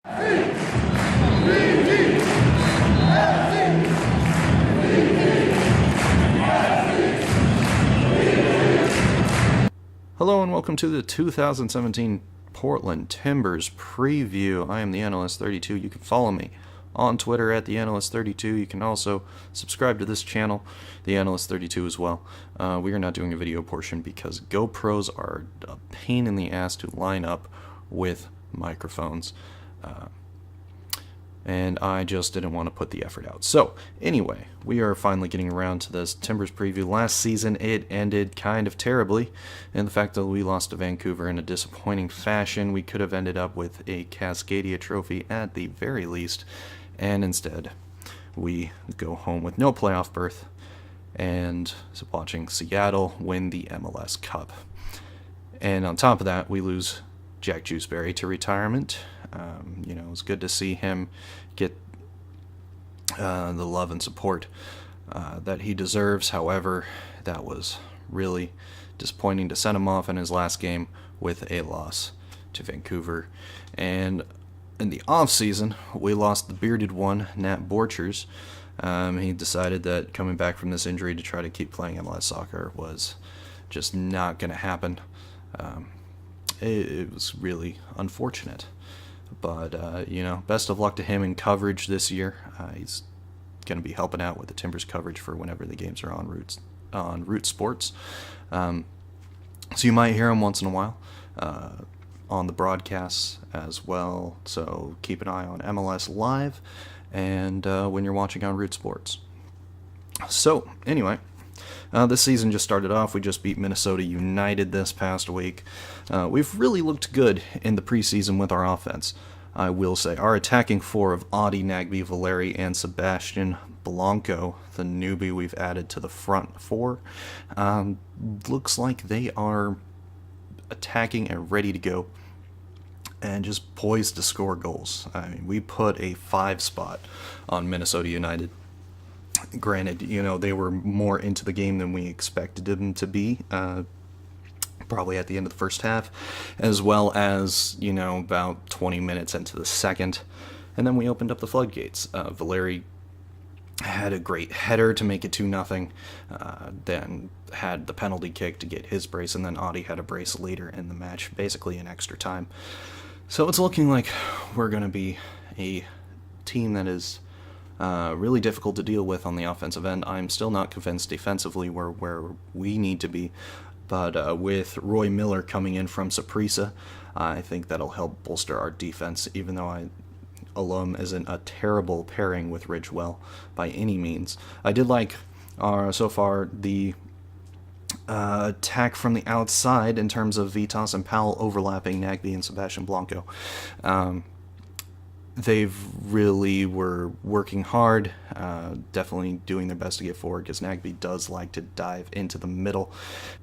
Hello and welcome to the 2017 Portland Timbers preview. I am the Analyst32. You can follow me on Twitter at the Analyst32. You can also subscribe to this channel, the Analyst32 as well. We are not doing a video portion because GoPros are a pain in the ass to line up with microphones. And I just didn't want to put the effort out. So, anyway, we are finally getting around to this Timbers preview. Last season, it ended kind of terribly, and the fact that we lost to Vancouver in a disappointing fashion. We could have ended up with a Cascadia trophy at the very least, and instead, we go home with no playoff berth, and watching Seattle win the MLS Cup. And on top of that, we lose Jack Juiceberry to retirement. It was good to see him get the love and support that he deserves. However, that was really disappointing to send him off in his last game with a loss to Vancouver. And in the off-season, we lost the bearded one, Nat Borchers. He decided that coming back from this injury to try to keep playing MLS soccer was just not going to happen. It was really unfortunate. But, best of luck to him in coverage this year. He's going to be helping out with the Timbers coverage for whenever the games are on Root Sports. So you might hear him once in a while on the broadcasts as well. So keep an eye on MLS Live and when you're watching on Root Sports. So, anyway. This season just started off. We just beat Minnesota United this past week. We've really looked good in the preseason with our offense, I will say. Our attacking four of Adi, Nagbe, Valeri, and Sebastian Blanco, the newbie we've added to the front four, looks like they are attacking and ready to go and just poised to score goals. I mean, we put a 5 spot on Minnesota United. Granted, they were more into the game than we expected them to be, probably at the end of the first half, as well as, about 20 minutes into the second. And then we opened up the floodgates. Valeri had a great header to make it 2-0, then had the penalty kick to get his brace, and then Adi had a brace later in the match, basically in extra time. So it's looking like we're going to be a team that is really difficult to deal with on the offensive end. I'm still not convinced defensively we're where we need to be, but with Roy Miller coming in from Saprissa, I think that'll help bolster our defense, even though Alum isn't a terrible pairing with Ridgewell by any means. I did like, so far, the attack from the outside in terms of Vitas and Powell overlapping Nagbe and Sebastian Blanco. They've really were working hard, definitely doing their best to get forward, because Nagbe does like to dive into the middle.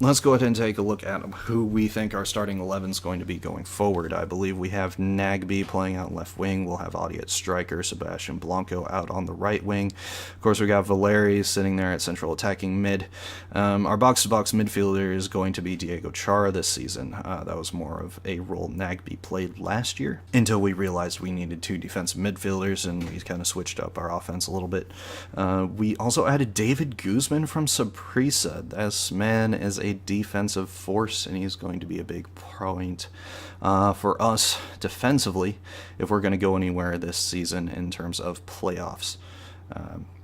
Let's go ahead and take a look at who we think our starting 11 is going to be going forward. I believe we have Nagbe playing out left wing. We'll have Adi at striker, Sebastian Blanco out on the right wing. Of course, we got Valeri sitting there at central attacking mid. Our box-to-box midfielder is going to be Diego Chara this season. That was more of a role Nagbe played last year, until we realized we needed 2 defensive midfielders, and we kind of switched up our offense a little bit. We also added David Guzman from Saprissa. This man is a defensive force, and he's going to be a big point for us defensively if we're going to go anywhere this season in terms of playoffs.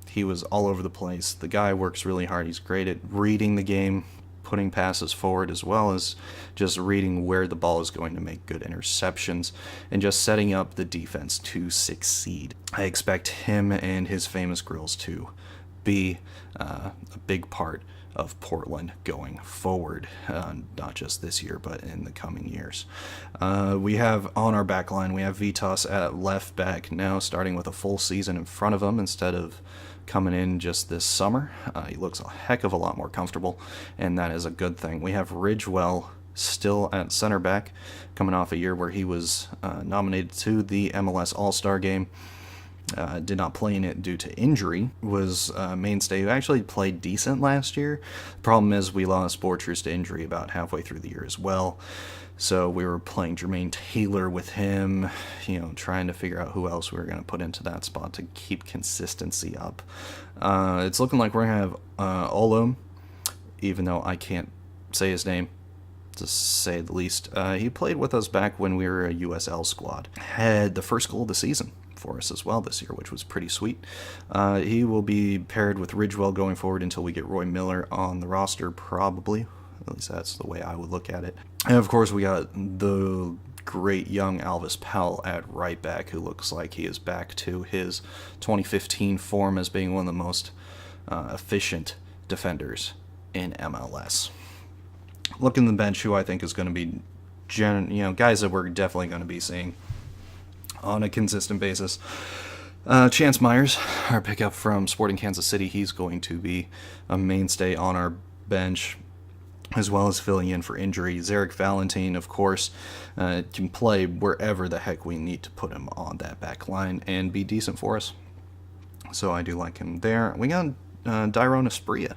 He was all over the place. The guy works really hard. He's great at reading the game, putting passes forward, as well as just reading where the ball is going to make good interceptions and just setting up the defense to succeed. I expect him and his famous grills to be a big part of Portland going forward, not just this year, but in the coming years. We have on our back line, we have Vitas at left back now, starting with a full season in front of him instead of coming in just this summer. He looks a heck of a lot more comfortable, and that is a good thing. We have Ridgewell still at center back, coming off a year where he was nominated to the MLS All-Star game. did not play in it due to injury, was a mainstay who actually played decent last year. The problem is we lost Borchers to injury about halfway through the year as well. So we were playing Jermaine Taylor with him, trying to figure out who else we were going to put into that spot to keep consistency up. It's looking like we're going to have Olum, even though I can't say his name, to say the least. He played with us back when we were a USL squad. Had the first goal of the season for us as well this year, which was pretty sweet. He will be paired with Ridgewell going forward until we get Roy Miller on the roster, probably. At least that's the way I would look at it. And of course, we got the great young Alvis Powell at right back, who looks like he is back to his 2015 form as being one of the most efficient defenders in MLS. Looking at the bench, who I think is going to be, guys that we're definitely going to be seeing on a consistent basis. Chance Myers, our pickup from Sporting Kansas City, he's going to be a mainstay on our bench, as well as filling in for injury. Zarek Valentine, of course, can play wherever the heck we need to put him on that back line and be decent for us. So I do like him there. We got Dairon Asprilla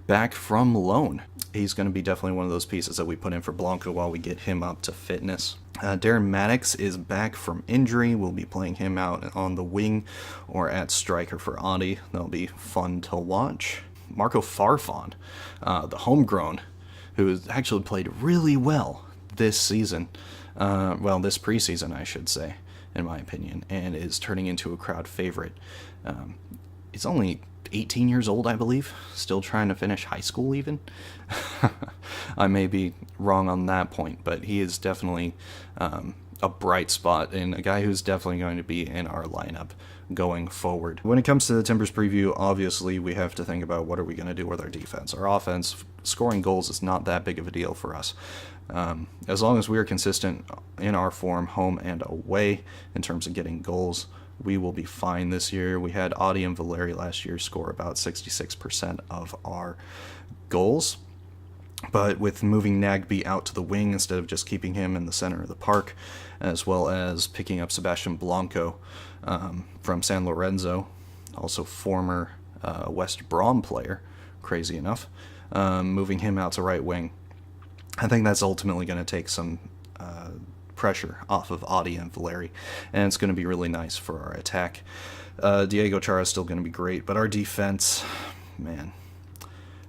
back from loan. He's going to be definitely one of those pieces that we put in for Blanco while we get him up to fitness. Darren Maddox is back from injury. We'll be playing him out on the wing or at striker for Audi. That'll be fun to watch. Marco Farfan, the homegrown, who has actually played really well this season. This preseason, I should say, in my opinion, and is turning into a crowd favorite. He's only 18 years old, I believe, still trying to finish high school even. I may be wrong on that point, but he is definitely a bright spot and a guy who's definitely going to be in our lineup going forward. When it comes to the Timbers preview, obviously we have to think about what are we going to do with our defense. Our offense, scoring goals is not that big of a deal for us. As long as we are consistent in our form, home and away, in terms of getting goals, we will be fine this year. We had Audi and Valeri last year score about 66% of our goals. But with moving Nagbe out to the wing instead of just keeping him in the center of the park, as well as picking up Sebastian Blanco from San Lorenzo, also former West Brom player, crazy enough, moving him out to right wing, I think that's ultimately going to take some pressure off of Audi and Valeri, and it's going to be really nice for our attack. Diego Chara is still going to be great, but our defense, man,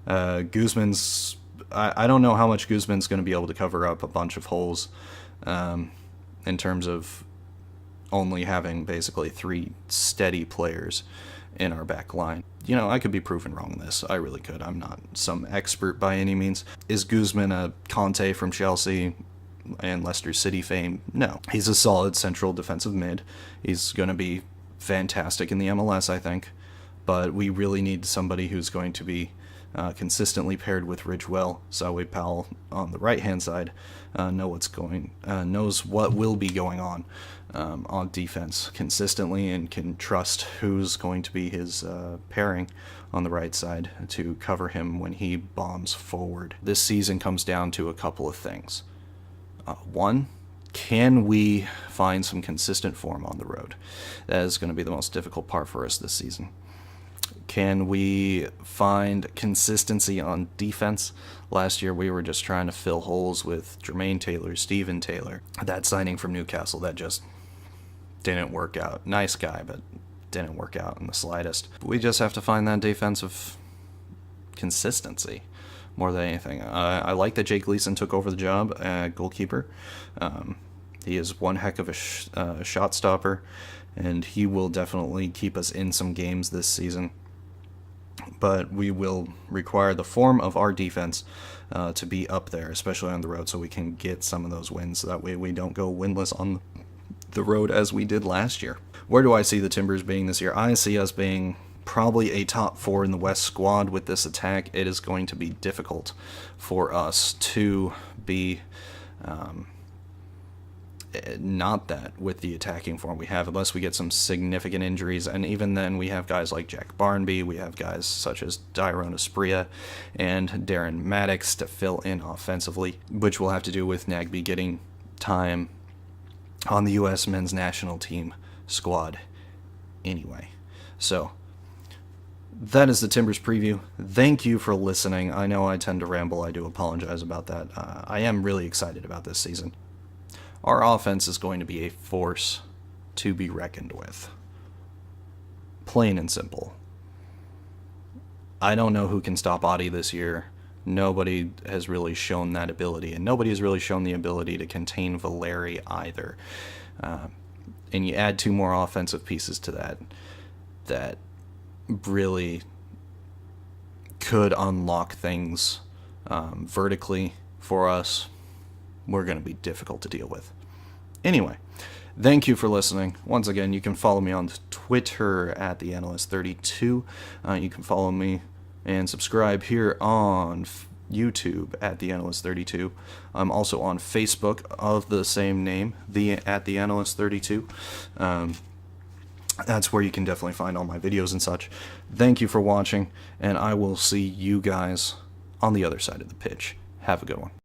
Guzman's, I don't know how much Guzman's going to be able to cover up a bunch of holes in terms of only having basically 3 steady players in our back line. I could be proven wrong on this. I really could. I'm not some expert by any means. Is Guzman a Conte from Chelsea and Leicester City fame? No. He's a solid central defensive mid. He's going to be fantastic in the MLS, I think. But we really need somebody who's going to be consistently paired with Ridgewell. Sawe Powell on the right-hand side knows what will be going on defense consistently and can trust who's going to be his pairing on the right side to cover him when he bombs forward. This season comes down to a couple of things. One, can we find some consistent form on the road? That is going to be the most difficult part for us this season. Can we find consistency on defense? Last year we were just trying to fill holes with Jermaine Taylor, Steven Taylor. That signing from Newcastle, that just didn't work out. Nice guy, but didn't work out in the slightest. We just have to find that defensive consistency more than anything. I like that Jake Gleason took over the job at goalkeeper. He is one heck of a shot stopper, and he will definitely keep us in some games this season. But we will require the form of our defense to be up there, especially on the road, so we can get some of those wins. So that way we don't go winless on the road as we did last year. Where do I see the Timbers being this year? I see us being probably a top 4 in the West squad with this attack. It is going to be difficult for us to be not that with the attacking form we have, unless we get some significant injuries. And even then, we have guys like Jack Barnby, we have guys such as Dairon Asprilla and Darren Maddox to fill in offensively, which will have to do with Nagbe getting time on the U.S. men's national team squad anyway. So that is the Timbers preview. Thank you for listening. I know I tend to ramble. I do apologize about that. I am really excited about this season. Our offense is going to be a force to be reckoned with. Plain and simple. I don't know who can stop Adi this year. Nobody has really shown that ability, and nobody has really shown the ability to contain Valeri either. And you add 2 more offensive pieces to that really could unlock things vertically for us. We're going to be difficult to deal with. Anyway, thank you for listening. Once again, you can follow me on Twitter at TheAnalyst32. You can follow me and subscribe here on YouTube at TheAnalyst32. I'm also on Facebook of the same name, at TheAnalyst32. That's where you can definitely find all my videos and such. Thank you for watching, and I will see you guys on the other side of the pitch. Have a good one.